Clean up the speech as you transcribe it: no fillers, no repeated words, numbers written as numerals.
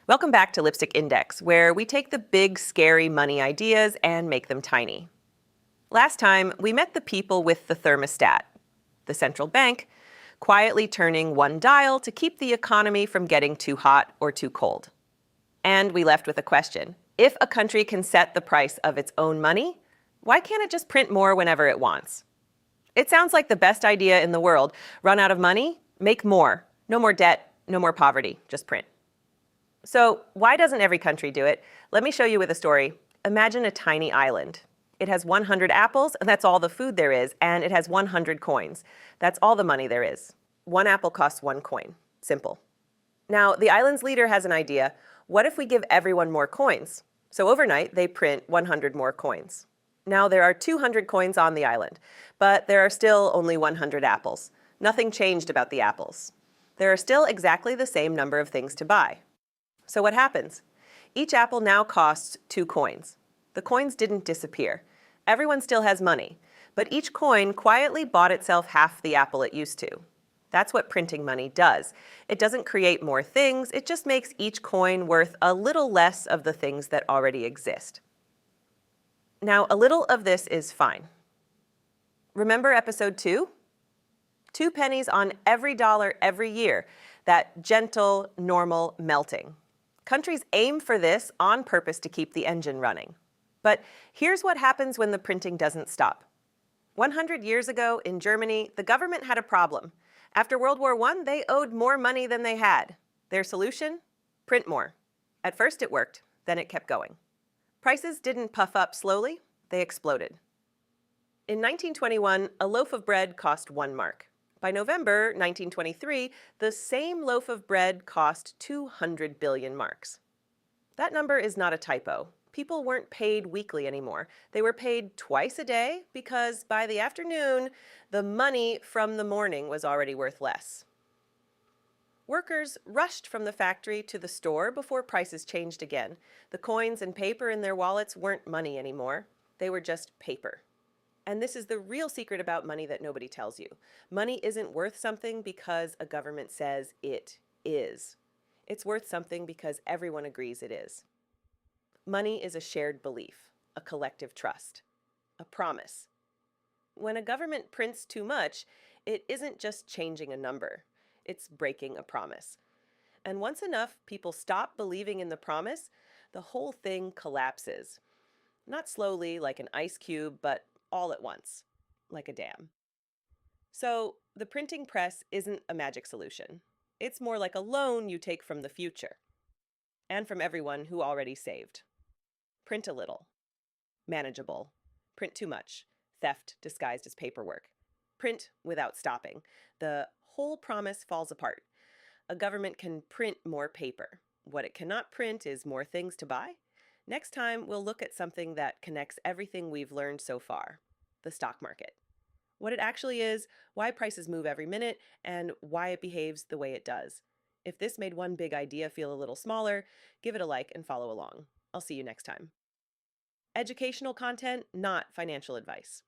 Welcome back to Lipstick Index, where we take the big, scary money ideas and make them tiny. Last time, we met the people with the thermostat, the central bank, quietly turning one dial to keep the economy from getting too hot or too cold. And we left with a question. If a country can set the price of its own money, why can't it just print more whenever it wants? It sounds like the best idea in the world. Run out of money? Make more. No more debt, no more poverty, just print. So why doesn't every country do it? Let me show you with a story. Imagine a tiny island. It has 100 apples, and that's all the food there is, and it has 100 coins. That's all the money there is. One apple costs one coin. Simple. Now, the island's leader has an idea. What if we give everyone more coins? So overnight, they print 100 more coins. Now, there are 200 coins on the island, but there are still only 100 apples. Nothing changed about the apples. There are still exactly the same number of things to buy. So what happens? Each apple now costs 2 coins. The coins didn't disappear. Everyone still has money, but each coin quietly bought itself half the apple it used to. That's what printing money does. It doesn't create more things, it just makes each coin worth a little less of the things that already exist. Now, a little of this is fine. Remember episode 2? 2 pennies on every dollar every year. That gentle, normal melting. Countries aim for this on purpose to keep the engine running. But here's what happens when the printing doesn't stop. 100 years ago in Germany, the government had a problem. After World War I, they owed more money than they had. Their solution? Print more. At first it worked, then it kept going. Prices didn't puff up slowly, they exploded. In 1921, a loaf of bread cost 1 mark. By November 1923, the same loaf of bread cost 200 billion marks. That number is not a typo. People weren't paid weekly anymore. They were paid twice a day because by the afternoon, the money from the morning was already worth less. Workers rushed from the factory to the store before prices changed again. The coins and paper in their wallets weren't money anymore. They were just paper. And this is the real secret about money that nobody tells you. Money isn't worth something because a government says it is. It's worth something because everyone agrees it is. Money is a shared belief, a collective trust, a promise. When a government prints too much, it isn't just changing a number. It's breaking a promise. And once enough people stop believing in the promise, the whole thing collapses. Not slowly like an ice cube, but all at once, like a dam. So the printing press isn't a magic solution. It's more like a loan you take from the future and from everyone who already saved. Print a little. Manageable. Print too much. Theft disguised as paperwork. Print without stopping. The whole promise falls apart. A government can print more paper. What it cannot print is more things to buy. Next time, we'll look at something that connects everything we've learned so far, the stock market. What it actually is, why prices move every minute, and why it behaves the way it does. If this made one big idea feel a little smaller, give it a like and follow along. I'll see you next time. Educational content, not financial advice.